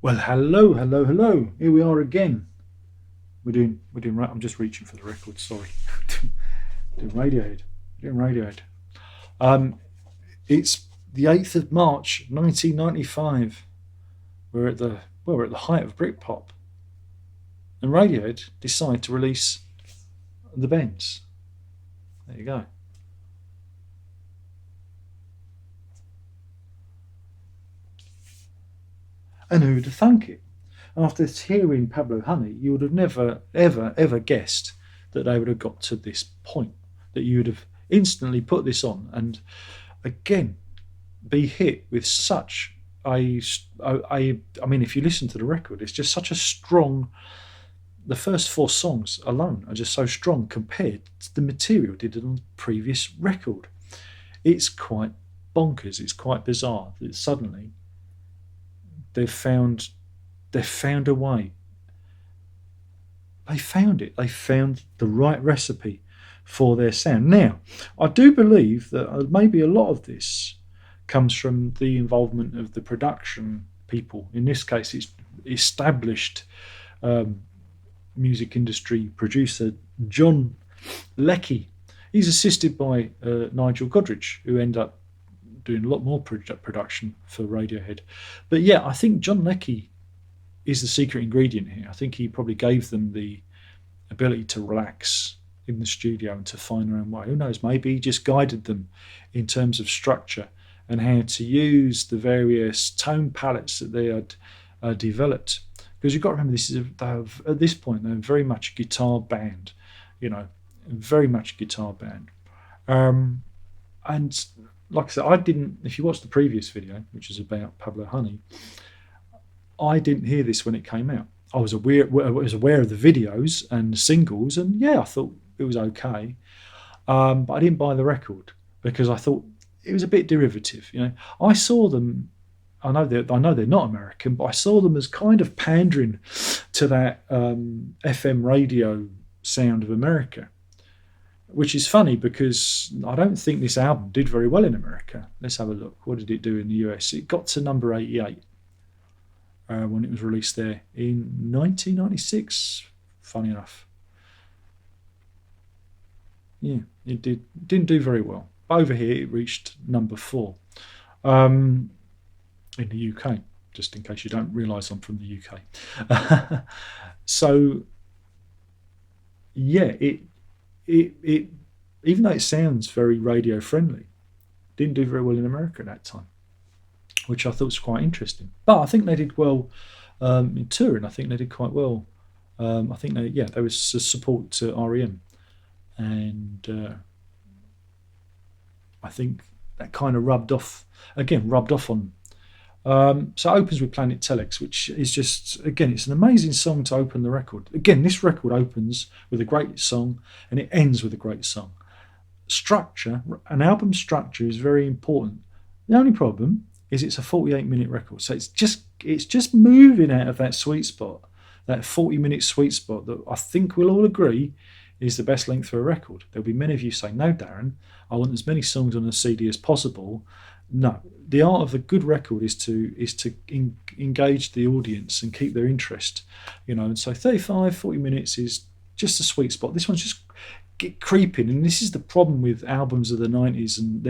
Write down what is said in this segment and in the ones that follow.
Well, hello, hello, hello. Here we are again. We're doing. I'm just reaching for the record. Sorry, doing Radiohead. Doing Radiohead. Um, it's the 8th of March, 1995. We're at the height of Britpop, and Radiohead decide to release the Bends. There you go. And who'd have thunk it? After hearing Pablo Honey, you would have never, ever, ever guessed that they would have got to this point. That you would have instantly put this on and again be hit with such I mean, if you listen to the record, it's just such a strong. The first four songs alone are just so strong compared to the material did on the previous record. It's quite bonkers. It's quite bizarre that suddenly they've found they've found a way. They found it. They found the right recipe for their sound. Now, I do believe that maybe a lot of this comes from the involvement of the production people. In this case, it's established um, music industry producer John Leckie. He's assisted by Nigel Godrich, who end up doing a lot more production for Radiohead. But yeah, I think John Leckie is the secret ingredient here. I think he probably gave them the ability to relax in the studio and to find their own way. Who knows? Maybe he just guided them in terms of structure and how to use the various tone palettes that they had developed. Because you've got to remember, at this point they're very much a guitar band, you know, very much a guitar band. And like I said, I didn't. If you watch the previous video, which is about Pablo Honey, I didn't hear this when it came out. I was aware of the videos and the singles, and yeah, I thought it was okay. But I didn't buy the record because I thought it was a bit derivative. You know, I saw them. I know they're not American, but I saw them as kind of pandering to that FM radio sound of America, which is funny because I don't think this album did very well in America. Let's have a look. What did it do in the US? It got to number 88 when it was released there in 1996. Funny enough, yeah, didn't do very well. Over here, it reached number 4 um, in the UK. Just in case you don't realise, I'm from the UK. So yeah, it even though it sounds very radio friendly, didn't do very well in America at that time, which I thought was quite interesting. But I think they did well in touring. I think they did quite well. I think they was support to REM, and I think that kind of rubbed off on. So it opens with Planet Telex, which is just, again, it's an amazing song to open the record. Again, this record opens with a great song and it ends with a great song. Structure, an album structure is very important. The only problem is it's a 48-minute record, so it's just moving out of that sweet spot, that 40-minute sweet spot that I think we'll all agree is the best length for a record. There'll be many of you saying, "No, Darren, I want as many songs on a CD as possible." No, the art of a good record is to engage the audience and keep their interest, And so 35, 40 minutes is just a sweet spot. This one's just get creeping, and this is the problem with albums of the 90s, and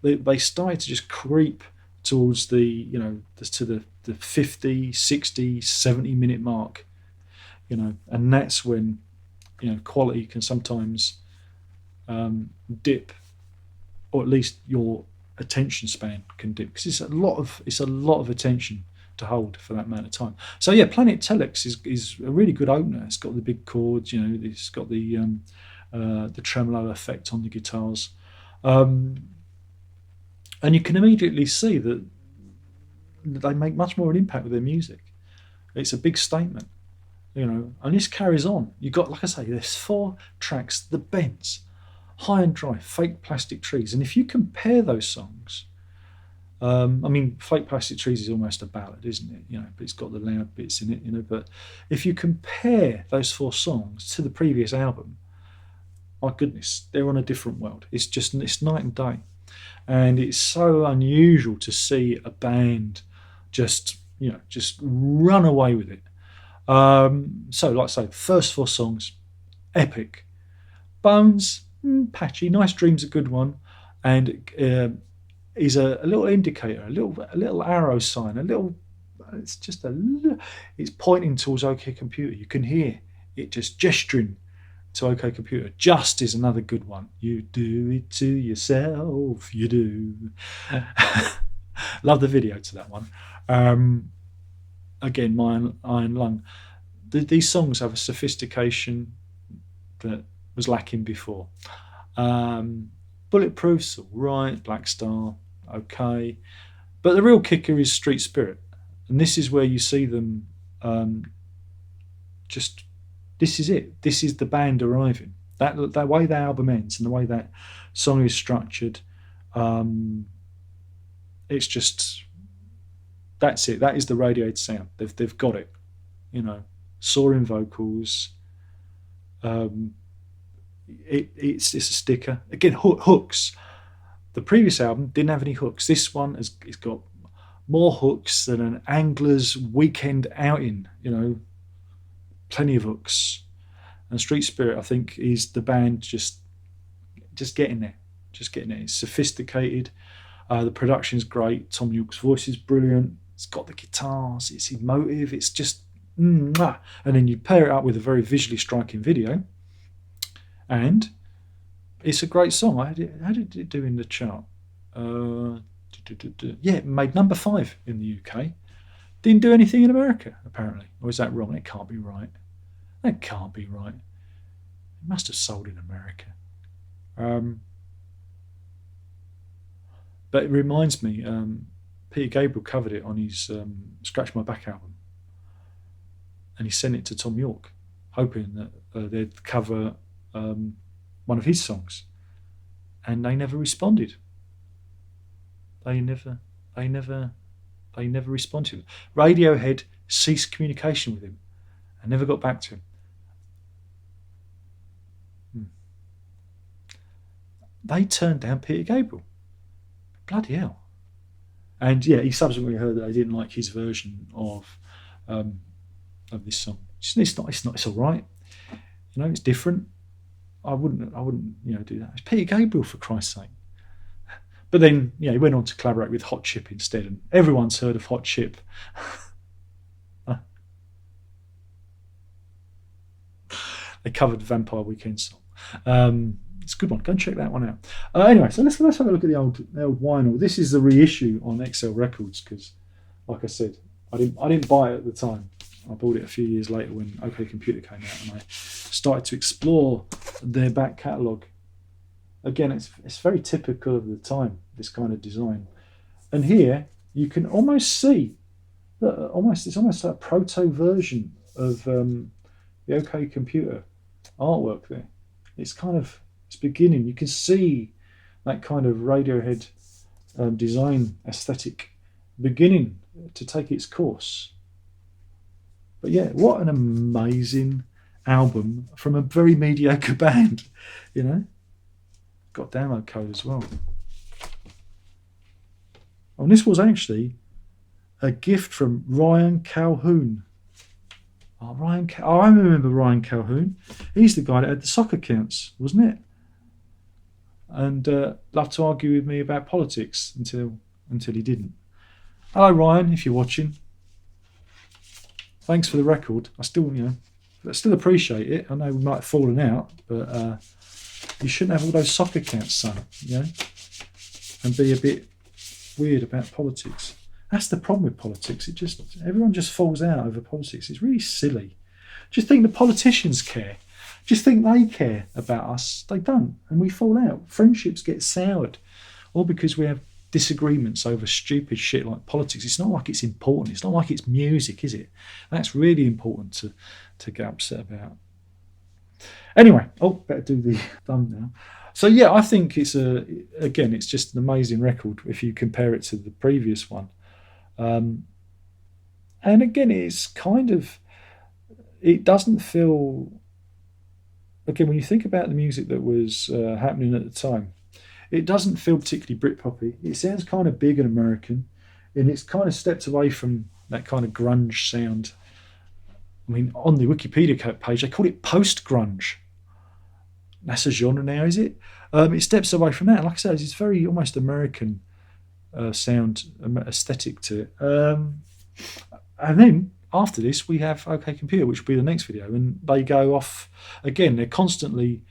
they started to just creep towards the 50, 60, 70-minute mark, and that's when quality can sometimes dip, or at least your attention span can dip, because it's a lot of attention to hold for that amount of time. So yeah, Planet Telex is a really good opener. It's got the big chords, it's got the tremolo effect on the guitars, and you can immediately see that they make much more of an impact with their music. It's a big statement, and this carries on. You got, like I say, there's 4 tracks: The Bends, High and Dry, Fake Plastic Trees. And if you compare those songs, Fake Plastic Trees is almost a ballad, isn't it? But it's got the loud bits in it. But if you compare those 4 songs to the previous album, my goodness, they're on a different world. It's night and day, and it's so unusual to see a band just just run away with it. So, like I say, first 4 songs, epic. Bones, patchy. Nice Dream's a good one, and is a little indicator, a little arrow sign, a little. It's just a. It's pointing towards OK Computer. You can hear it just gesturing to OK Computer. Just is another good one. You do it to yourself. You do. Love the video to that one. Again, my Iron Lung. These songs have a sophistication that was lacking before. Bulletproof's all right, Black Star, okay. But the real kicker is Street Spirit. And this is where you see them this is it. This is the band arriving. That way the album ends and the way that song is structured, it's just, that's it. That is the Radiohead sound. They've got it. Soaring vocals. It's a sticker. Again, hooks. The previous album didn't have any hooks. This one it's got more hooks than an angler's weekend outing. Plenty of hooks. And Street Spirit, I think, is the band just getting there. Just getting there. It's sophisticated. The production's great. Tom York's voice is brilliant. It's got the guitars. It's emotive. It's just mwah. And then you pair it up with a very visually striking video, and it's a great song. How did it do in the chart? Yeah, it made number 5 in the UK. Didn't do anything in America, apparently. Or is that wrong? It can't be right. That can't be right. It must have sold in America. But it reminds me, Peter Gabriel covered it on his Scratch My Back album. And he sent it to Tom York, hoping that they'd cover one of his songs. And they never responded. They never responded. Radiohead ceased communication with him and never got back to him. They turned down Peter Gabriel. Bloody hell. And yeah, he subsequently heard that they didn't like his version of this song. It's not. It's all right. It's different. I wouldn't do that. It's Peter Gabriel, for Christ's sake. But then, he went on to collaborate with Hot Chip instead, and everyone's heard of Hot Chip. They covered the Vampire Weekend song. It's a good one. Go and check that one out. Anyway, so let's have a look at the old vinyl. This is the reissue on XL Records because, like I said, I didn't buy it at the time. I bought it a few years later when OK Computer came out, and I started to explore their back catalogue. Again, it's very typical of the time, this kind of design. And here you can almost see that it's almost like a proto version of the OK Computer artwork there. It's beginning. You can see that kind of Radiohead design aesthetic beginning to take its course. But yeah, what an amazing album from a very mediocre band, Got download code as well. And this was actually a gift from Ryan Calhoun. I remember Ryan Calhoun. He's the guy that had the soccer accounts, wasn't it? And loved to argue with me about politics until he didn't. Hello, Ryan, if you're watching. Thanks for the record. I still appreciate it. I know we might have fallen out, but you shouldn't have all those soccer accounts, son. And be a bit weird about politics. That's the problem with politics. Everyone just falls out over politics. It's really silly. Do you think the politicians care? Do you think they care about us? They don't, and we fall out. Friendships get soured, all because we have disagreements over stupid shit like politics. It's not like it's important. It's not like it's music, is it? That's really important to get upset about. Anyway, better do the thumbnail. So yeah, I think it's just an amazing record if you compare it to the previous one. And again, it doesn't feel. Again, when you think about the music that was happening at the time, it doesn't feel particularly Britpoppy. It sounds kind of big and American, and it's kind of stepped away from that kind of grunge sound. I mean, on the Wikipedia page, they call it post-grunge. That's a genre now, is it? It steps away from that. Like I said, it's very almost American sound aesthetic to it. And then after this, we have OK Computer, which will be the next video, and they go off again. They're constantly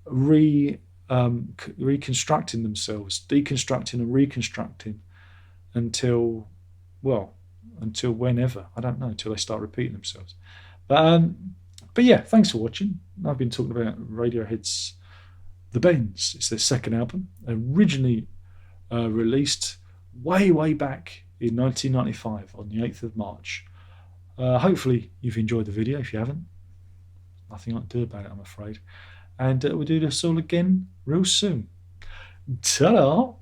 reconstructing themselves, deconstructing and reconstructing until whenever, I don't know, until they start repeating themselves. But yeah, thanks for watching. I've been talking about Radiohead's The Bends. It's their second album, originally released way back in 1995 on the 8th of March. Hopefully you've enjoyed the video. If you haven't, nothing I can do about it, I'm afraid. And we'll do this all again real soon. Ta-da!